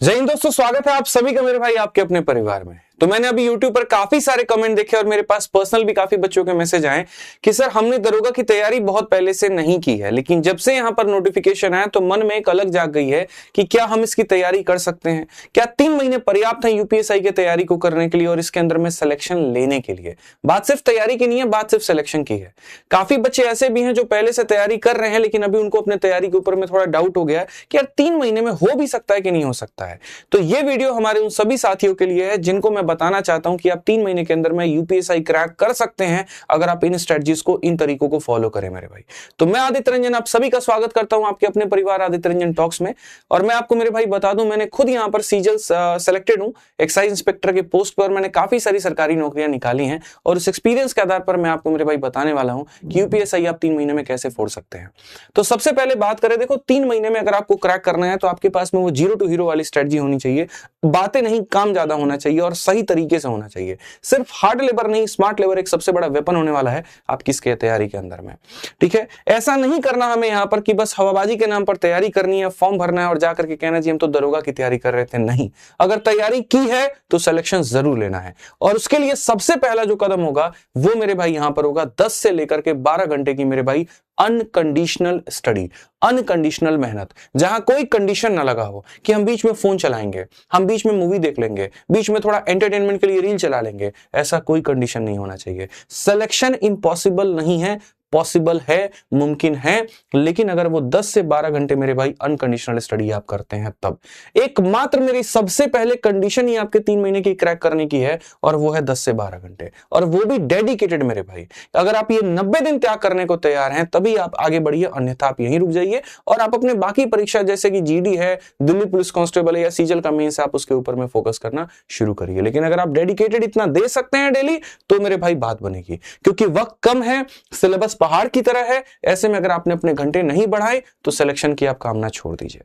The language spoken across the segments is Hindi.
जय हिंद दोस्तों, स्वागत है आप सभी का मेरे भाई आपके अपने परिवार में। तो मैंने अभी YouTube पर काफी सारे कमेंट देखे और मेरे पास पर्सनल भी काफी बच्चों के मैसेज आए कि सर हमने दरोगा की तैयारी बहुत पहले से नहीं की है, लेकिन जब से यहाँ पर नोटिफिकेशन आया तो मन में एक अलग जाग गई है कि क्या हम इसकी तैयारी कर सकते हैं, क्या 3 महीने पर्याप्त है यूपीएसआई की तैयारी को करने के लिए और इसके अंदर में सिलेक्शन लेने के लिए। बात सिर्फ तैयारी की नहीं है, बात सिर्फ सिलेक्शन की है। काफी बच्चे ऐसे भी हैं जो पहले से तैयारी कर रहे हैं, लेकिन अभी उनको अपने तैयारी के ऊपर में थोड़ा डाउट हो गया है कि यार 3 महीने में हो भी सकता है कि नहीं हो सकता है। तो ये वीडियो हमारे उन सभी साथियों के लिए है जिनको मैं बताना चाहता हूं कि आप 3 महीने के अंदर में यूपीएसआई क्रैक कर सकते हैं अगर आप इन स्ट्रेटजीज को, इन तरीकों को फॉलो करें मेरे भाई। तो मैं आदित्य रंजन आप सभी का स्वागत करता हूं आपके अपने परिवार आदित्य रंजन टॉक्स में। और मैं आपको मेरे भाई बता दूं, मैंने खुद यहां पर सीजल सेलेक्टेड हूं एक्साइज इंस्पेक्टर के पोस्ट पर। मैंने काफी सारी सरकारी नौकरियां निकाली हैं और उस एक्सपीरियंस के आधार पर मैं आपको मेरे भाई बताने वाला हूं कि यूपीएसआई आप 3 महीने में कैसे फोड़ सकते हैं। तो सबसे पहले बात करें, देखो 3 महीने में अगर आपको क्रैक करना है तो आपके पास में वो जीरो टू हीरो वाली स्ट्रेटजी होनी चाहिए। बातें नहीं, काम ज्यादा होना चाहिए और सही तरीके से होना चाहिए। सिर्फ हार्ड लेबर नहीं, स्मार्ट लेबर एक सबसे बड़ा वेपन होने वाला है आपकी इसके तैयारी के अंदर में। ठीक है, ऐसा नहीं करना हमें यहाँ पर कि बस हवाबाजी के नाम पर तैयारी करनी है, फॉर्म भरना है और जाकर के कहना जी हम तो दरोगा की तैयारी कर रहे थे। नहीं, अगर तैयारी की है तो सिलेक्शन जरूर लेना है और उसके लिए सबसे पहला जो कदम होगा वो मेरे भाई यहां पर होगा 10 से लेकर के 12 घंटे की मेरे भाई अनकंडीशनल स्टडी, अनकंडीशनल मेहनत, जहां कोई कंडीशन ना लगा हो कि हम बीच में फोन चलाएंगे, हम बीच में मूवी देख लेंगे, बीच में थोड़ा एंटरटेनमेंट के लिए रील चला लेंगे। ऐसा कोई कंडीशन नहीं होना चाहिए। सिलेक्शन इम्पॉसिबल नहीं है, पॉसिबल है, मुमकिन है, लेकिन अगर वो 10 से 12 घंटे मेरे भाई अनकंडीशनल स्टडी आप करते हैं तब। एकमात्र मेरी सबसे पहले कंडीशन ही आपके 3 महीने की क्रैक करने की है और वो है 10 से 12 घंटे, और वो भी डेडिकेटेड मेरे भाई। अगर आप ये 90 दिन त्याग करने को तैयार हैं तभी आप आगे बढ़िए, अन्यथा आप यहीं रुक जाइए और आप अपने बाकी परीक्षा जैसे कि जीडी है, दिल्ली पुलिस कांस्टेबल है या सीजल का मेंस, आप उसके ऊपर में फोकस करना शुरू करिए। लेकिन अगर आप डेडिकेटेड इतना दे सकते हैं डेली तो मेरे भाई बात बनेगी, क्योंकि वक्त कम है, सिलेबस पहाड़ की तरह है। ऐसे में अगर आपने अपने घंटे नहीं बढ़ाए तो सिलेक्शन की आप कामना छोड़ दीजिए।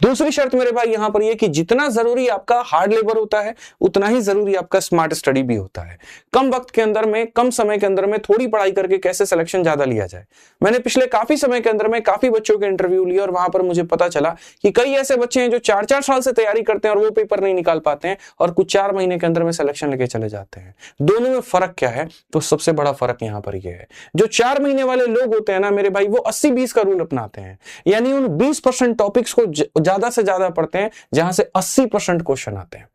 दूसरी शर्त मेरे भाई यहां पर यह कि जितना जरूरी आपका हार्ड लेबर होता है उतना ही जरूरी आपका स्मार्ट स्टडी भी होता है। कम वक्त के अंदर में, कम समय के अंदर में थोड़ी पढ़ाई करके कैसे सिलेक्शन ज्यादा लिया जाए। मैंने पिछले काफी समय के अंदर में काफी बच्चों के इंटरव्यू लिए और वहां पर मुझे पता चला कि कई ऐसे बच्चे हैं जो 4-4 साल से तैयारी करते हैं और वो पेपर नहीं निकाल पाते हैं और कुछ 4 महीने के अंदर में सिलेक्शन लेके चले जाते हैं। दोनों में फर्क क्या है? तो सबसे बड़ा फर्क यहां पर यह है, जो 4 महीने वाले लोग होते हैं ना मेरे भाई, वो 80-20 का रूल अपनाते हैं, यानी उन 20% टॉपिक्स को ज्यादा से ज्यादा पढ़ते हैं जहां से 80% क्वेश्चन आते हैं।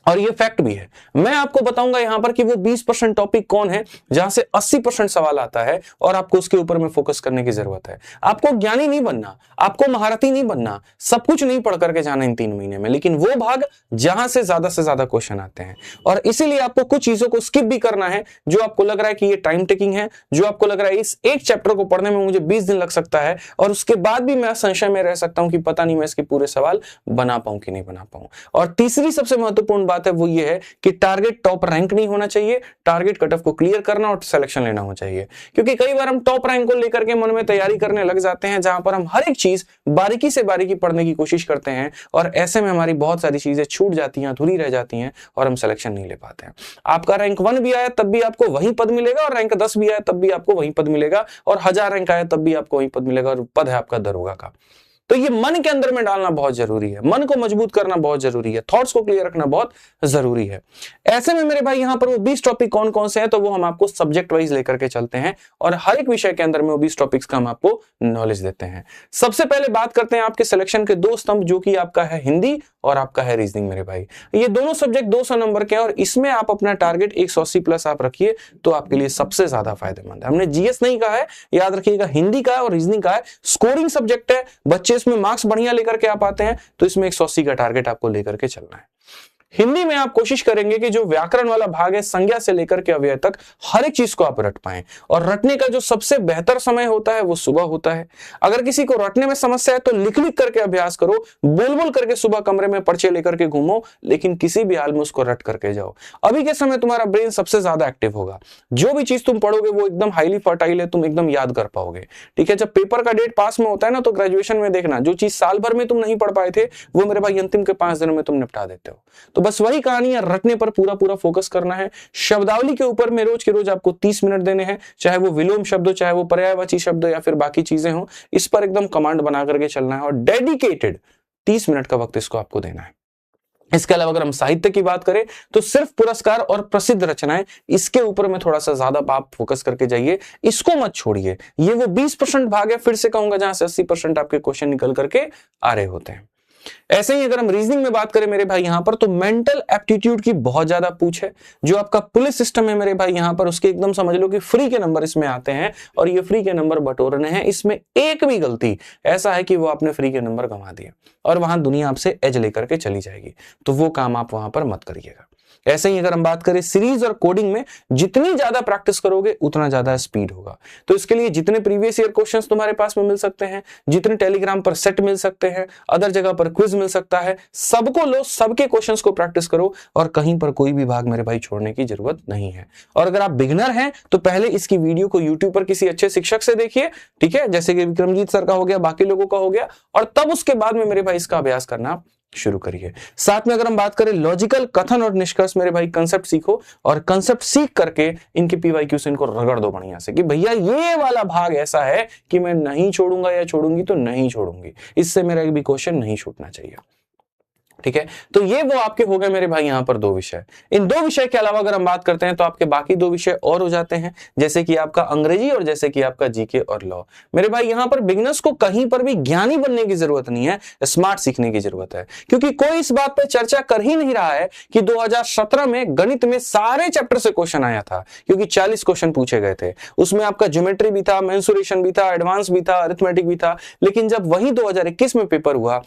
और ये फैक्ट भी है। मैं आपको बताऊंगा यहां पर कि वो 20% टॉपिक कौन है जहां से 80% सवाल आता है और आपको उसके ऊपर में फोकस करने की जरूरत है। आपको ज्ञानी नहीं बनना, आपको महारथी नहीं बनना, सब कुछ नहीं पढ़ करके जाना इन 3 महीने में, लेकिन वो भाग जहां से ज्यादा क्वेश्चन आते हैं। और इसीलिए आपको कुछ चीजों को स्किप भी करना है जो आपको लग रहा है कि ये टाइम टेकिंग है, जो आपको लग रहा है इस एक चैप्टर को पढ़ने में मुझे 20 दिन लग सकता है और उसके बाद भी मैं संशय में रह सकता हूं कि पता नहीं मैं इसके पूरे सवाल बना पाऊं कि नहीं बना पाऊं। और तीसरी सबसे महत्वपूर्ण बात है वो ये है कि टारगेट टॉप रैंक नहीं होना चाहिए, टारगेट कट ऑफ को क्लियर करना और सिलेक्शन लेना होना चाहिए। क्योंकि कई बार हम टॉप रैंक को लेकर के मन में तैयारी करने लग जाते हैं जहां पर हम हर एक चीज बारीकी से बारीकी पढ़ने की कोशिश करते हैं और ऐसे में हमारी बहुत सारी चीजें छूट जाती हैं, अधूरी रह जाती हैं और हम सिलेक्शन नहीं ले पाते हैं। आपका रैंक 1 भी आया तब भी आपको वही पद मिलेगा और रैंक 10 भी आया तब भी आपको वही पद मिलेगा और 1000 रैंक आया तब भी आपको वही पद मिलेगा और पद है आपका दरोगा का। तो ये मन के अंदर में डालना बहुत जरूरी है, मन को मजबूत करना बहुत जरूरी है, थॉट्स को क्लियर रखना बहुत जरूरी है। ऐसे में मेरे भाई यहां पर वो 20 टॉपिक कौन कौन से हैं तो वो हम आपको सब्जेक्ट वाइज लेकर के चलते हैं और हर एक विषय के अंदर में वो 20 टॉपिक्स का हम आपको नॉलेज देते हैं। सबसे पहले बात करते हैं आपके सिलेक्शन के 2 स्तंभ, जो कि आपका है हिंदी और आपका है रीजनिंग मेरे भाई। ये दोनों सब्जेक्ट 200 नंबर के हैं और इसमें आप अपना टारगेट 180 प्लस आप रखिए तो आपके लिए सबसे ज्यादा फायदेमंद है। हमने जीएस नहीं कहा है, याद रखिएगा, हिंदी का है और रीजनिंग का है। स्कोरिंग सब्जेक्ट है, बच्चे इसमें मार्क्स बढ़िया लेकर के आप आते हैं तो इसमें 180 का टारगेट आपको लेकर के चलना है। हिंदी में आप कोशिश करेंगे कि जो व्याकरण वाला भाग है, संज्ञा से लेकर के अव्यय तक हर एक चीज को आप रट पाएं और रटने का जो सबसे बेहतर समय होता है वो सुबह होता है। अगर किसी को रटने में समस्या है तो लिख लिख करके अभ्यास करो, बोल बोल करके सुबह कमरे में पर्चे लेकर के घूमो, लेकिन किसी भी हाल में उसको रट करके जाओ। अभी के समय तुम्हारा ब्रेन सबसे ज्यादा एक्टिव होगा, जो भी चीज तुम पढ़ोगे वो एकदम हाईली फर्टाइल है, तुम एकदम याद कर पाओगे। ठीक है, जब पेपर का डेट पास में होता है ना तो ग्रेजुएशन में देखना, जो चीज साल भर में तुम नहीं पढ़ पाए थे वो मेरे भाई अंतिम के 5 दिनों में तुम निपटा देते हो। तो बस वही कहानी है, रटने पर पूरा फोकस करना है। शब्दावली के ऊपर में रोज के रोज आपको 30 मिनट देने हैं, चाहे वो विलोम शब्द हो, चाहे वो पर्यायवाची शब्द हो या फिर बाकी चीजें हो, इस पर एकदम कमांड बना करके चलना है और डेडिकेटेड 30 मिनट का वक्त इसको आपको देना है। इसके अलावा अगर हम साहित्य की बात करें तो सिर्फ पुरस्कार और प्रसिद्ध रचनाएं, इसके ऊपर में थोड़ा सा ज्यादा आप फोकस करके जाइए, इसको मत छोड़िए। ये वो 20% भाग है, फिर से कहूंगा, जहां से 80% आपके क्वेश्चन निकल करके आ रहे होते हैं। ऐसे ही अगर हम रीजनिंग में बात करें मेरे भाई यहां पर, तो मेंटल एप्टीट्यूड की बहुत ज्यादा पूछ है। जो आपका पुलिस सिस्टम है मेरे भाई यहां पर, उसके एकदम समझ लो कि फ्री के नंबर इसमें आते हैं और ये फ्री के नंबर बटोरने हैं। इसमें एक भी गलती ऐसा है कि वो आपने फ्री के नंबर गंवा दिए और वहां दुनिया आपसे एज लेकर के चली जाएगी, तो वो काम आप वहां पर मत करिएगा। ऐसे ही अगर हम बात करें सीरीज और कोडिंग में, जितनी ज्यादा प्रैक्टिस करोगे उतना ज्यादा स्पीड होगा। तो इसके लिए जितने प्रीवियस ईयर क्वेश्चंस तुम्हारे पास में मिल सकते हैं, जितने टेलीग्राम पर सेट मिल सकते हैं, अदर जगह पर क्विज मिल सकता है, सबको लो, सबके क्वेश्चंस को प्रैक्टिस करो और कहीं पर कोई भी भाग मेरे भाई छोड़ने की जरूरत नहीं है। और अगर आप बिगिनर हैं तो पहले इसकी वीडियो को यूट्यूब पर किसी अच्छे शिक्षक से देखिए, ठीक है, जैसे कि विक्रमजीत सर का हो गया, बाकी लोगों का हो गया, और तब उसके बाद में मेरे भाई इसका अभ्यास करना शुरू करिए। साथ में अगर हम बात करें लॉजिकल, कथन और निष्कर्ष, मेरे भाई कंसेप्ट सीखो और कंसेप्ट सीख करके इनके पीवाईक्यू से इनको रगड़ दो बढ़िया से कि भैया ये वाला भाग ऐसा है कि मैं नहीं छोड़ूंगा या छोड़ूंगी तो नहीं छोड़ूंगी, इससे मेरा एक भी क्वेश्चन नहीं छूटना चाहिए। ठीक है, तो ये वो आपके हो गए मेरे भाई यहां पर 2 विषय। इन 2 विषय के अलावा अगर हम बात करते हैं तो आपके बाकी 2 विषय और हो जाते हैं, जैसे कि आपका अंग्रेजी और जैसे कि आपका जीके और लॉ। मेरे भाई यहां पर बिगिनर्स को कहीं पर भी ज्ञानी बनने की जरूरत नहीं है, स्मार्ट सीखने की जरूरत है, क्योंकि कोई इस बात पर चर्चा कर ही नहीं रहा है कि 2017 में गणित में सारे चैप्टर से क्वेश्चन आया था, क्योंकि 40 क्वेश्चन पूछे गए थे। उसमें आपका ज्योमेट्री भी था, मेंसुरेशन भी था, एडवांस भी था, अरिथमेटिक भी था। लेकिन जब वही 2021 में पेपर हुआ,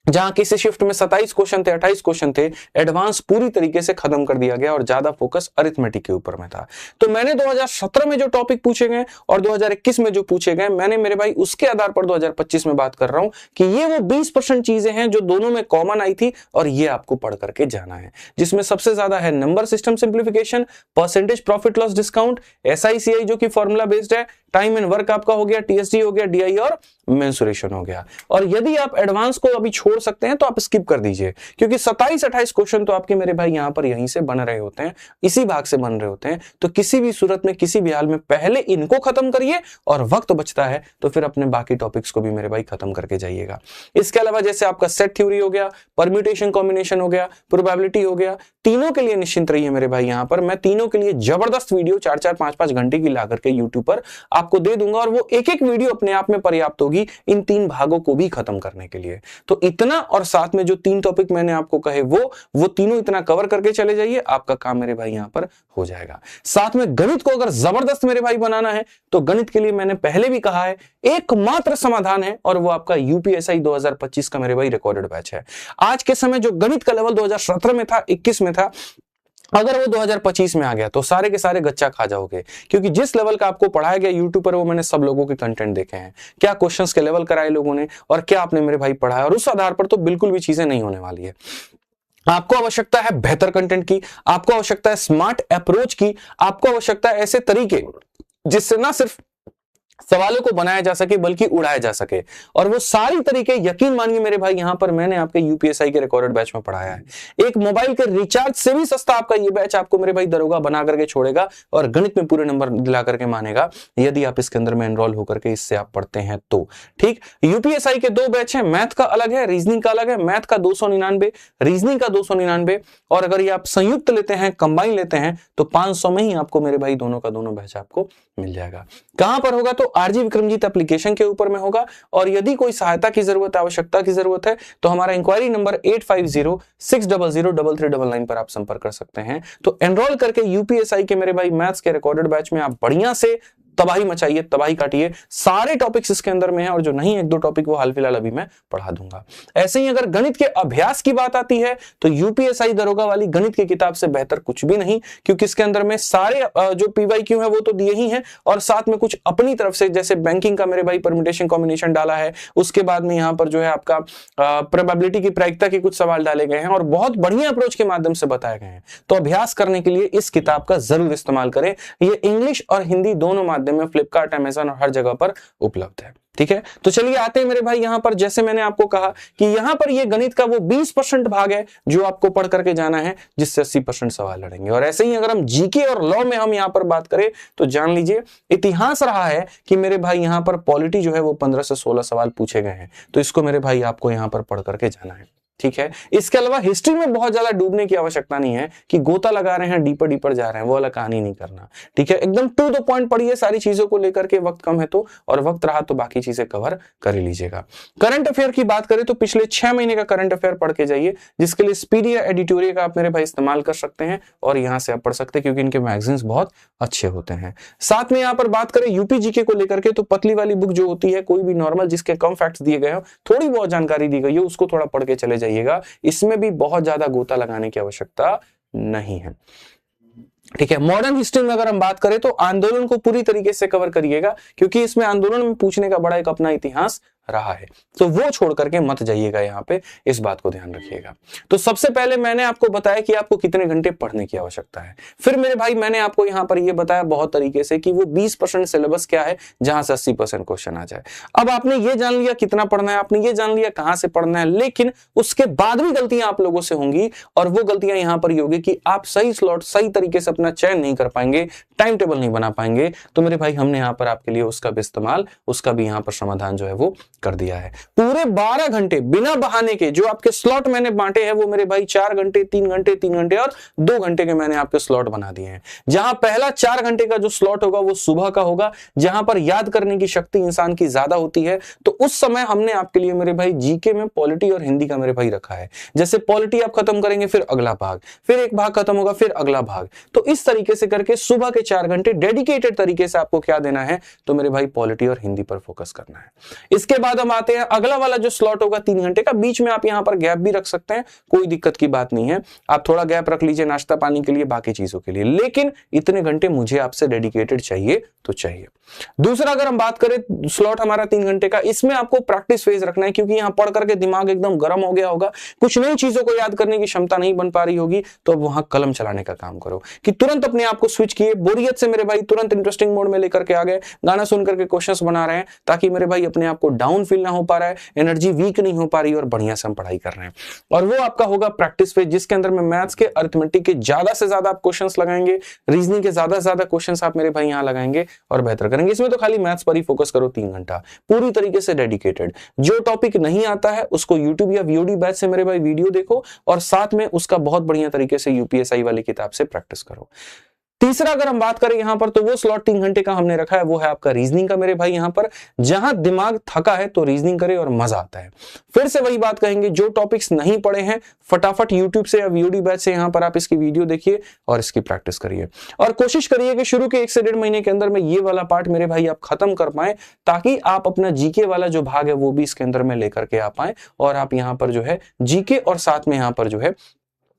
जहां किसी शिफ्ट में 27 क्वेश्चन थे, 28 क्वेश्चन थे, एडवांस पूरी तरीके से खत्म कर दिया गया और ज्यादा फोकस अरिथमेटिक के ऊपर में था। तो मैंने 2017 में जो टॉपिक पूछे गए और 2021 में जो पूछे गए, मैंने मेरे भाई उसके आधार पर 2025 में बात कर रहा हूं कि ये वो 20% चीजें हैं जो दोनों में कॉमन आई थी और ये आपको पढ़ करके जाना है, जिसमें सबसे ज्यादा है number system simplification, percentage profit loss discount, SICI जो कि फॉर्मूला बेस्ड है, टाइम एंड वर्क आपका हो गया, TSD हो गया, DI और मेंसुरेशन हो गया। और यदि आप एडवांस को अभी छोड़ सकते हैं तो आप स्किप कर दीजिए, क्योंकि 27-28 क्वेश्चन तो आपके मेरे भाई यहां पर यहीं से बन रहे होते हैं, इसी भाग से बन रहे होते हैं। तो किसी भी सूरत में, किसी भी हाल में पहले इनको खत्म करिए और वक्त बचता है तो फिर अपने बाकी टॉपिक्स को भी मेरे भाई खत्म करके जाइएगा। इसके अलावा जैसे आपका सेट थ्योरी हो गया, परम्यूटेशन कॉम्बिनेशन हो गया, प्रोबेबिलिटी हो गया, तीनों के लिए निश्चिंत रहिए मेरे भाई। यहां पर मैं तीनों के लिए जबरदस्त वीडियो 4-4, 5-5 घंटे की ला करके यूट्यूब पर आपको दे दूंगा और वो एक-एक वीडियो अपने आप में पर्याप्त होगी इन 3 भागों को भी खत्म करने के लिए। तो इतना, और साथ में जो 3 टॉपिक मैंने आपको कहे वो तीनों इतना कवर करके चले जाइए, आपका काम मेरे भाई यहां पर हो जाएगा। साथ में गणित को अगर जबरदस्त मेरे भाई बनाना है तो गणित के लिए मैंने पहले भी कहा है, एकमात्र समाधान है और वो आपका UPSI 2025 का मेरे भाई रिकॉर्डेड बैच है। आज के समय जो गणित का लेवल 2017 में था, 21 में था, अगर वो 2025 में आ गया तो सारे के सारे गच्चा खा जाओगे, क्योंकि जिस लेवल का आपको पढ़ाया गया यूट्यूब पर, वो मैंने सब लोगों के कंटेंट देखे हैं, क्या क्वेश्चंस के लेवल कराए लोगों ने और क्या आपने मेरे भाई पढ़ाया, और उस आधार पर तो बिल्कुल भी चीजें नहीं होने वाली है। आपको आवश्यकता है बेहतर कंटेंट की, आपको आवश्यकता है स्मार्ट अप्रोच की, आपको आवश्यकता है ऐसे तरीके जिससे ना सिर्फ सवालों को बनाया जा सके बल्कि उड़ाया जा सके, और वो सारी तरीके यकीन मानिए मेरे भाई यहां पर मैंने आपके UPSI के रिकॉर्डेड बैच में पढ़ाया है। एक मोबाइल के रिचार्ज से भी सस्ता आपका ये बैच आपको मेरे भाई दरोगा बना करके छोड़ेगा और गणित में पूरे नंबर दिला करके मानेगा, यदि आप इसके अंदर में एनरोल होकर के इससे आप पढ़ते हैं तो। ठीक, UPSI के 2 बैच हैं, मैथ का अलग है, रीजनिंग का अलग है। मैथ का 299, रीजनिंग का 299, और अगर ये आप संयुक्त लेते हैं, कंबाइन लेते हैं तो 500 में ही आपको मेरे भाई दोनों का दोनों बैच आपको मिल जाएगा। कहां पर होगा? तो RG विक्रमजीत एप्लीकेशन के ऊपर में होगा। और यदि कोई सहायता की जरूरत है, आवश्यकता की जरूरत है, तो हमारा इंक्वायरी नंबर 8506003399 पर आप संपर्क कर सकते हैं। तो एनरोल करके UPSI के मेरे भाई मैथ्स के रिकॉर्डेड बैच में आप बढ़िया से तबाही मचाइए, तबाही काटिए। सारे टॉपिक्स इसके अंदर में है और जो नहीं 1-2 टॉपिक वो हाल फिलहाल अभी मैं पढ़ा दूंगा। ऐसे ही अगर गणित के अभ्यास की बात आती है तो UPSI दरोगा वाली गणित की किताब से बेहतर कुछ भी नहीं, क्योंकि इसके अंदर में सारे जो PYQ है वो तो दिए ही हैं और साथ में कुछ अपनी तरफ से, जैसे बैंकिंग का मेरे भाई परम्यूटेशन कॉम्बिनेशन डाला है, उसके बाद में यहाँ पर जो है आपका प्रोबेबिलिटी की प्रायिकता के कुछ सवाल डाले गए हैं और बहुत बढ़िया अप्रोच के माध्यम से बताए गए हैं। तो अभ्यास करने के लिए इस किताब का जरूर इस्तेमाल करें। ये इंग्लिश और हिंदी दोनों माध्यम माध्यम में फ्लिपकार्ट, अमेजन और हर जगह पर उपलब्ध है। ठीक है, तो चलिए आते हैं मेरे भाई यहाँ पर, जैसे मैंने आपको कहा कि यहाँ पर ये गणित का वो 20% भाग है जो आपको पढ़ करके जाना है, जिससे 80% सवाल लड़ेंगे। और ऐसे ही अगर हम जीके और लॉ में हम यहाँ पर बात करें तो जान लीजिए इतिहास रहा है कि मेरे भाई यहाँ पर पॉलिटी जो है वो 15 से 16 सवाल पूछे गए हैं, तो इसको मेरे भाई आपको यहाँ पर पढ़ करके जाना है। ठीक है, इसके अलावा हिस्ट्री में बहुत ज्यादा डूबने की आवश्यकता नहीं है कि गोता लगा रहे हैं, डीपर डीपर जा रहे हैं, वो वाला कहानी नहीं करना। ठीक है, एकदम टू द पॉइंट पढ़िए सारी चीजों को लेकर के, वक्त कम है तो, और वक्त रहा तो बाकी चीजें कवर कर ही लीजिएगा। करंट अफेयर की बात करें तो पिछले 6 महीने का करंट अफेयर पढ़ के जाइए, जिसके लिए स्पीड या एडिटोरियल का आप मेरे भाई इस्तेमाल कर सकते हैं और यहां से आप पढ़ सकते हैं क्योंकि इनके मैगजीन्स बहुत अच्छे होते हैं। साथ में यहाँ पर बात करें यूपी जीके को लेकर के तो पतली वाली बुक जो होती है, कोई भी नॉर्मल जिसके कम फैक्ट्स दिए गए हो, थोड़ी बहुत जानकारी दी गई है, उसको थोड़ा पढ़ के चले जाइएगा। इसमें भी बहुत ज्यादा गोता लगाने की आवश्यकता नहीं है। ठीक है, मॉडर्न हिस्ट्री में अगर हम बात करें तो आंदोलन को पूरी तरीके से कवर करिएगा क्योंकि इसमें आंदोलन में पूछने का बड़ा एक अपना इतिहास रहा है, तो वो छोड़ करके मत जाइएगा, यहाँ पे इस बात को ध्यान रखिएगा। तो सबसे पहले मैंने आपको बताया कि आपको कितने घंटे पढ़ने की आवश्यकता है। फिर मेरे भाई मैंने आपको यहाँ पर ये बताया बहुत तरीके से कि वो 20% सिलेबस क्या है जहां से 80% क्वेश्चन आ जाए। अब आपने ये जान लिया कितना पढ़ना है, आपने ये जान लिया कहां से पढ़ना है, लेकिन उसके बाद भी गलतियां आप लोगों से होंगी और वो गलतियां यहाँ पर ये होगी कि आप सही स्लॉट सही तरीके से अपना चयन नहीं कर पाएंगे, टाइम टेबल नहीं बना पाएंगे। तो मेरे भाई हमने यहाँ पर आपके लिए उसका भी इस्तेमाल, उसका भी यहाँ पर समाधान जो है वो कर दिया है। पूरे 12 घंटे बिना बहाने के जो आपके स्लॉट मैंने बांटे हैं वो मेरे भाई 4 घंटे, 3 घंटे, 3 घंटे और 2 घंटे के मैंने आपके स्लॉट बना दिए हैं। जहां पहला 4 घंटे का जो स्लॉट होगा वो सुबह का होगा, जहां पर याद करने की शक्ति इंसान की ज्यादा होती है, तो उस समय हमने आपके लिए मेरे भाई जीके में पॉलिटी और हिंदी का मेरे भाई रखा है। जैसे पॉलिटी आप खत्म करेंगे फिर अगला भाग, फिर एक भाग खत्म होगा फिर अगला भाग, तो इस तरीके से करके सुबह के 4 घंटे डेडिकेटेड तरीके से आपको क्या देना है, तो मेरे भाई पॉलिटी और हिंदी पर फोकस करना है। इसके बाद हम आते हैं अगला वाला जो स्लॉट होगा 3 घंटे का, बीच में आप यहां पर गैप भी रख सकते हैं, कोई दिक्कत की बात नहीं है, आप थोड़ा गैप रख लीजिए नाश्ता पानी के लिए, बाकी चीजों के लिए, लेकिन इतने घंटे मुझे आपसे डेडिकेटेड चाहिए तो चाहिए। दूसरा अगर हम बात करें स्लॉट हमारा 3 घंटे का, इसमें आपको प्रैक्टिस फेज रखना है क्योंकि यहां पढ़ करके दिमाग एकदम गर्म हो गया होगा, कुछ नई चीजों को याद करने की क्षमता नहीं बन पा रही होगी, तो अब वहां कलम चलाने का काम करो कि तुरंत अपने आप को स्विच किए, बोरियत से मेरे भाई तुरंत इंटरेस्टिंग मोड में लेकर के आ गए, गाना सुन करके क्वेश्चंस बना रहे हैं ताकि मेरे भाई अपने आप को डाउन फील ना हो पा रहा है, एनर्जी वीक नहीं हो पा रही और बढ़िया से हम पढ़ाई कर रहे हैं। और वो आपका होगा प्रैक्टिस फेज, जिसके अंदर में मैथ्स के, अरिथमेटिक के ज्यादा से ज्यादा आप क्वेश्चंस लगाएंगे, रीजनिंग के ज्यादा से ज्यादा क्वेश्चंस आप मेरे भाई यहां लगाएंगे और बेहतर करेंगे। इसमें तो खाली मैथ्स पर ही फोकस करो 3 घंटा पूरी तरीके से डेडिकेटेड। जो टॉपिक नहीं आता है उसको यूट्यूब या वीओडी बैच से मेरे भाई वीडियो देखो और साथ में उसका बहुत बढ़िया तरीके से यूपीएसआई वाली किताब से प्रैक्टिस करो। तीसरा अगर हम बात करें यहां पर तो वो स्लॉट 3 घंटे का हमने रखा है, वो है आपका रीजनिंग का मेरे भाई। यहां पर जहां दिमाग थका है तो रीजनिंग करे और मजा आता है। फिर से वही बात कहेंगे, जो टॉपिक्स नहीं पढ़े हैं फटाफट यूट्यूब से या वीओडी बैच से यहां पर आप इसकी वीडियो देखिए और इसकी प्रैक्टिस करिए और कोशिश करिए कि शुरू के 1 से 1.5 महीने के अंदर में ये वाला पार्ट मेरे भाई आप खत्म कर पाए, ताकि आप अपना जीके वाला जो भाग है वो भी इसके अंदर में लेकर के आ पाए और आप यहां पर जो है जीके और साथ में यहां पर जो है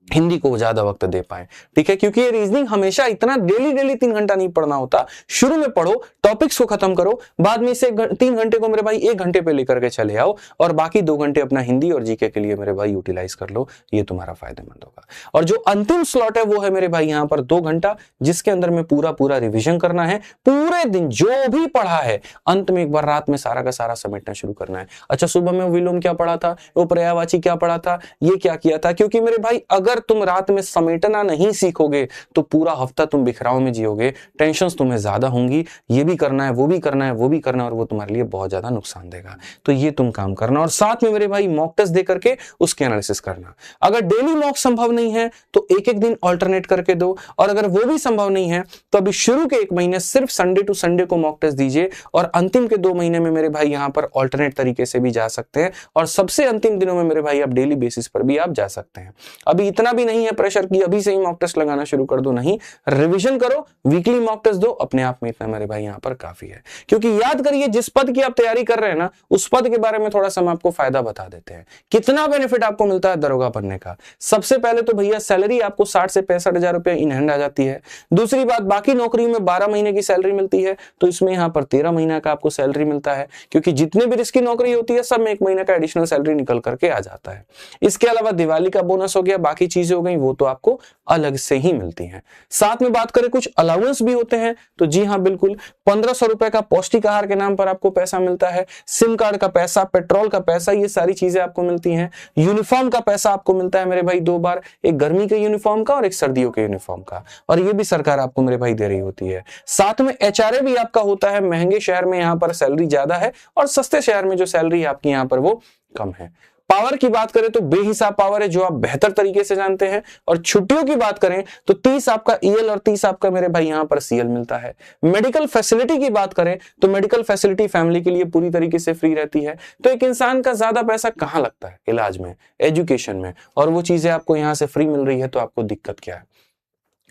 हिंदी को ज्यादा वक्त दे पाए। ठीक है, क्योंकि ये रीजनिंग हमेशा इतना डेली 3 घंटा नहीं पढ़ना होता। शुरू में पढ़ो, टॉपिक्स को खत्म करो, बाद में इसे 3 घंटे को मेरे भाई 1 घंटे पे लेकर के चले आओ और बाकी 2 घंटे अपना हिंदी और जीके के लिए मेरे भाई यूटिलाइज कर लो, ये तुम्हारा फायदेमंद होगा। और जो अंतिम स्लॉट है वो है मेरे भाई यहाँ पर 2 घंटा, जिसके अंदर में पूरा रिविजन करना है। पूरे दिन जो भी पढ़ा है अंत में एक बार रात में सारा का सारा समेटना शुरू करना है। अच्छा, सुबह में विलोम क्या पढ़ा था, वो पर्यायवाची क्या पढ़ा था, ये क्या किया था, क्योंकि मेरे भाई अगर तुम रात में समेटना नहीं सीखोगे तो पूरा हफ्ता तुम बिखराव में जियोगे, टेंशन्स तुम्हें ज्यादा होंगी, ये भी करना है, वो भी करना है, वो भी करना है और वो तुम्हारे लिए बहुत ज्यादा नुकसान देगा। तो ये तुम काम करना और साथ में मेरे भाई मॉक टेस्ट दे करके उसके एनालिसिस करना। अगर डेली मॉक संभव नहीं है तो एक दिन ऑल्टरनेट करके दो, और अगर वो भी संभव नहीं है तो अभी शुरू के 1 महीने सिर्फ संडे टू संडे को मॉक टेस्ट दीजिए और अंतिम के 2 महीने में मेरे भाई यहां पर ऑल्टरनेट तरीके से भी जा सकते हैं और सबसे अंतिम दिनों में मेरे भाई आप डेली बेसिस पर भी आप जा सकते हैं। अभी इतना भी नहीं है प्रेशर की अभी से ही मॉक टेस्ट लगाना शुरू कर दो, नहीं, रिवीजन करो, वीकली मॉक टेस्ट दो, अपने आप में इतना मेरे भाई यहां पर काफी है। क्योंकि याद करिए जिस पद की आप तैयारी कर रहे हैं ना, उस पद के बारे में थोड़ा सा हम आपको फायदा बता देते हैं। कितना बेनिफिट आपको मिलता है दरोगा बनने का। सबसे पहले तो भैया सैलरी आपको 60 से 65 हजार रुपए इन हैंड आ जाती है। दूसरी बात, बाकी नौकरी में 12 महीने की सैलरी मिलती है, तो इसमें यहां पर 13 महीना का आपको सैलरी मिलता है, क्योंकि जितने भी रिस्की नौकरी होती है सब में 1 महीने का एडिशनल सैलरी निकल करके आ जाता है। इसके अलावा दिवाली का बोनस हो गया, बाकी चीजें हो गई वो तो आपको अलग से ही मिलती हैं। साथ में बात करें कुछ अलाउंस भी होते हैं, तो जी हाँ बिल्कुल 1500 रुपए का पौष्टिक आहार के नाम पर आपको पैसा मिलता है, सिम कार्ड का पैसा, पेट्रोल का पैसा, ये सारी चीजें आपको मिलती हैं। यूनिफॉर्म का पैसा आपको मिलता है मेरे भाई 2 बार, एक गर्मी के यूनिफॉर्म का और एक सर्दियों के यूनिफॉर्म का, और ये भी सरकार आपको मेरे भाई दे रही होती है। साथ में HRA भी आपका होता है। महंगे शहर में यहाँ पर सैलरी ज्यादा है और सस्ते शहर में जो सैलरी आपकी यहाँ पर वो कम है। पावर की बात करें तो बेहिसाब पावर है जो आप बेहतर तरीके से जानते हैं। और छुट्टियों की बात करें तो 30 आपका EL और 30 आपका मेरे भाई यहां पर CL मिलता है। मेडिकल फैसिलिटी की बात करें तो मेडिकल फैसिलिटी फैमिली के लिए पूरी तरीके से फ्री रहती है। तो एक इंसान का ज्यादा पैसा कहां लगता है? इलाज में, एजुकेशन में, और वो चीजें आपको यहां से फ्री मिल रही है, तो आपको दिक्कत क्या है?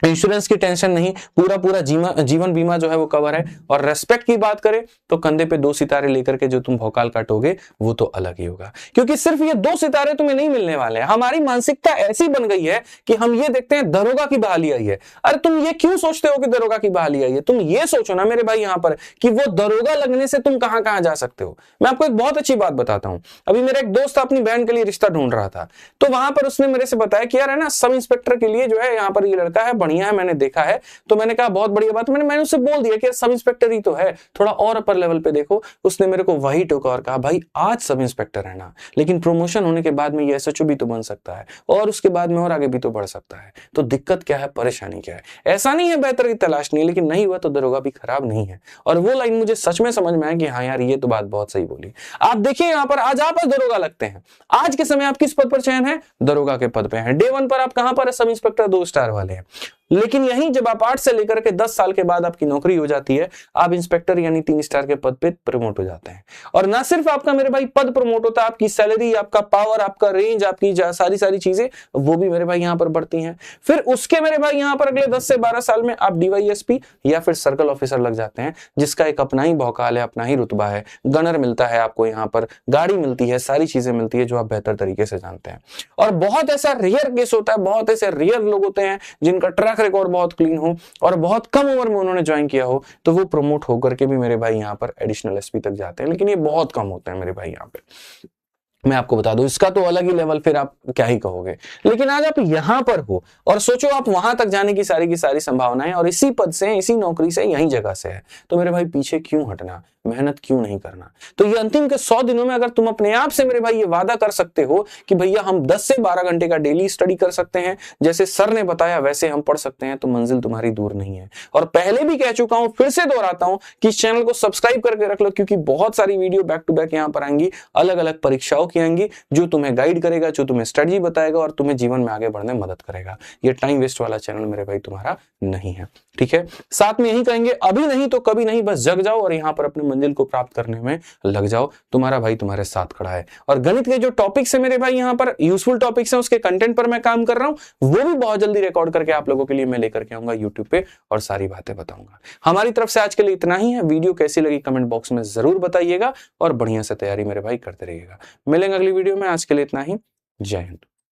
इंश्योरेंस की टेंशन नहीं, पूरा जीवन बीमा जो है वो कवर है। और रेस्पेक्ट की बात करें तो कंधे पे 2 सितारे लेकर के जो तुम भौकाल काटोगे वो तो अलग ही होगा, क्योंकि सिर्फ ये 2 सितारे तुम्हें नहीं मिलने वाले हैं। हमारी मानसिकता ऐसी बन गई है कि हम ये देखते हैं दरोगा की बहाली आई है। अरे तुम ये क्यों सोचते हो कि दरोगा की बहाली आई है? तुम ये सोचो ना मेरे भाई यहाँ पर कि वो दरोगा लगने से तुम कहां कहां जा सकते हो। मैं आपको एक बहुत अच्छी बात बताता हूं। अभी मेरा एक दोस्त अपनी बहन के लिए रिश्ता ढूंढ रहा था, तो वहां पर उसने मेरे से बताया कि यार है ना, सब इंस्पेक्टर के लिए जो है यहाँ पर ये लड़का है, बढ़िया है, मैंने देखा है। तो मैंने कहा बहुत बढ़िया बात। मैंने उससे बोल दिया कि सब इंस्पेक्टर ही तो है, थोड़ा और अपर लेवल पे देखो। उसने मेरे को वही टोका और कहा भाई आज सब इंस्पेक्टर है ना, लेकिन प्रमोशन होने के बाद में ये SHO भी तो बन सकता है, और उसके बाद में और आगे भी तो बढ़ सकता है। तो दिक्कत क्या है, परेशानी क्या है? ऐसा नहीं है बेहतर की तलाश नहीं, लेकिन नहीं हुआ तो दरोगा भी खराब नहीं है। और वो लाइन मुझे सच में समझ में आया कि हाँ यार ये तो बात बहुत सही बोली। आप देखिए यहाँ पर आज आप दरोगा लगते हैं, आज के समय आप किस पद पर चयन है? दरोगा के पद पे हैं। डे 1 पर आप कहां पर है? सब इंस्पेक्टर 2 स्टार वाले हैं। लेकिन यही जब आप 8 से लेकर के 10 साल के बाद आपकी नौकरी हो जाती है, आप इंस्पेक्टर यानी 3 स्टार के पद पे प्रमोट हो जाते हैं। और ना सिर्फ आपका मेरे भाई पद प्रमोट होता है, आपकी सैलरी, आपका पावर, आपका रेंज, आपकी सारी चीजें वो भी मेरे भाई यहाँ पर बढ़ती हैं। फिर उसके मेरे भाई यहाँ पर अगले 10 से 12 साल में आप DYSP या फिर सर्कल ऑफिसर लग जाते हैं, जिसका एक अपना ही भौकाल है, अपना ही रुतबा है। गनर मिलता है आपको, यहाँ पर गाड़ी मिलती है, सारी चीजें मिलती है जो आप बेहतर तरीके से जानते हैं। और बहुत ऐसा रेयर केस होता है, बहुत ऐसे रेयर लोग होते हैं जिनका ट्रैक रिकॉर्ड बहुत क्लीन हो और बहुत कम उम्र में उन्होंने ज्वाइन किया हो, तो वो प्रमोट होकर के भी मेरे भाई यहाँ पर एडिशनल SP तक जाते हैं। लेकिन ये बहुत कम होते हैं मेरे भाई यहाँ पे। मैं आपको बता दूं, इसका तो अलग ही लेवल, फिर आप क्या ही कहोगे। लेकिन आज आप यहां पर हो और सोचो आप वहां तक जाने की सारी संभावनाएं और इसी पद से, इसी नौकरी से, यही जगह से है, तो मेरे भाई पीछे क्यों हटना, मेहनत क्यों नहीं करना? तो ये अंतिम के 100 दिनों में अगर तुम अपने आप से मेरे भाई ये वादा कर सकते हो कि भैया हम 10 से 12 घंटे का डेली स्टडी कर सकते हैं, जैसे सर ने बताया वैसे हम पढ़ सकते हैं, तो मंजिल तुम्हारी दूर नहीं है। और पहले भी कह चुका हूं, फिर से दोहराता हूं कि इस चैनल को सब्सक्राइब करके रख लो, क्योंकि बहुत सारी वीडियो बैक टू बैक यहां पर आएंगी, अलग अलग परीक्षाओं की आएंगी, जो तुम्हें गाइड करेगा, जो तुम्हें स्ट्रेटजी बताएगा और तुम्हें जीवन में आगे बढ़ने में मदद करेगा। ये टाइम वेस्ट वाला चैनल मेरे भाई तुम्हारा नहीं है, ठीक है। साथ में यही कहेंगे, अभी नहीं तो कभी नहीं, बस जग जाओ और यहाँ पर अपनी मंजिल को प्राप्त करने में लग जाओ। तुम्हारा भाई तुम्हारे साथ खड़ा है। और गणित के जो टॉपिक्स है मेरे भाई यहाँ पर यूजफुल टॉपिक्स हैं, उसके कंटेंट पर मैं काम कर रहा हूं, वो भी बहुत जल्दी रिकॉर्ड करके आप लोगों के लिए मैं लेकर के आऊंगा यूट्यूब पे और सारी बातें बताऊंगा। हमारी तरफ से आज के लिए इतना ही है। वीडियो कैसी लगी कमेंट बॉक्स में जरूर बताइएगा और बढ़िया से तैयारी मेरे भाई करते रहिएगा। मिलेंगे अगली वीडियो में, आज के लिए इतना ही। जय हिंद।